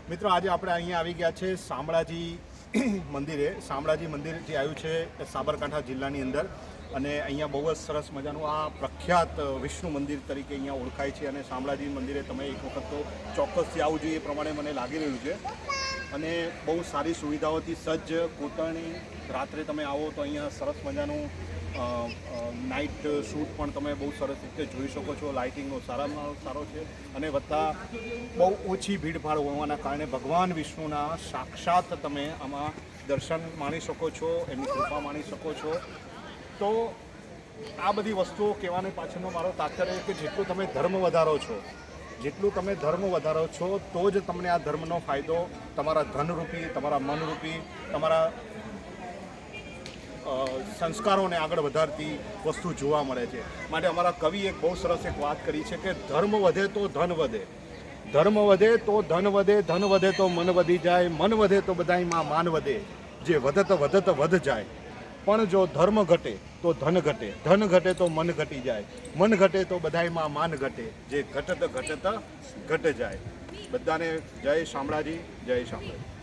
મિત્રો આજે આપણે અહીંયા આવી ગયા છે શામળાજી મંદિરે। શામળાજી મંદિર જે આવ્યું છે સાબરકાંઠા જિલ્લાની અંદર અને અહીંયા બહુ જ સરસ મજાનું આ પ્રખ્યાત વિષ્ણુ મંદિર તરીકે અહીંયા ઓળખાય છે અને શામળાજી મંદિરે તમે એક વખત તો ચોક્કસથી આવવું જોઈએ એ પ્રમાણે મને લાગી રહ્યું છે અને બહુ સારી સુવિધાઓથી સજ્જ કોતરણી રાત્રે તમે આવો તો અહીંયા સરસ મજાનું નાઇટ શૂટ પણ તમે બહુ સરસ રીતે જોઈ શકો છો। લાઇટિંગનો સારામાં સારો છે અને વત્તા બહુ ઓછી ભીડભાડ હોવાના કારણે ભગવાન વિષ્ણુના સાક્ષાત તમે આમાં દર્શન માણી શકો છો, એમની કૃપા માણી શકો છો। તો આ બધી વસ્તુઓ કહેવાની પાછળનો મારો તાત્પર્ય કે જેટલું તમે ધર્મ વધારો છો તો જ તમને આ ધર્મનો ફાયદો તમારા ધનરૂપી, તમારા મનરૂપી, તમારા સંસ્કારોને આગળ વધારતી વસ્તુ જોવા મળે છે। માટે અમારા કવિ એક બહુ સરસ એક વાત કરી છે કે ધર્મ વધે તો ધન વધે, ધર્મ વધે તો ધન વધે, ધન વધે તો મન વધી જાય, મન વધે તો બધાયમાં માન વધે, જે વધત વધત વધ જાય। પણ જો ધર્મ ઘટે તો ધન ઘટે, ધન ઘટે તો મન ઘટી જાય, મન ઘટે તો બધાયમાં માન ઘટે, જે ઘટત ઘટત ઘટ જાય। બધાને જય શામળાજી, જય શામળાજી।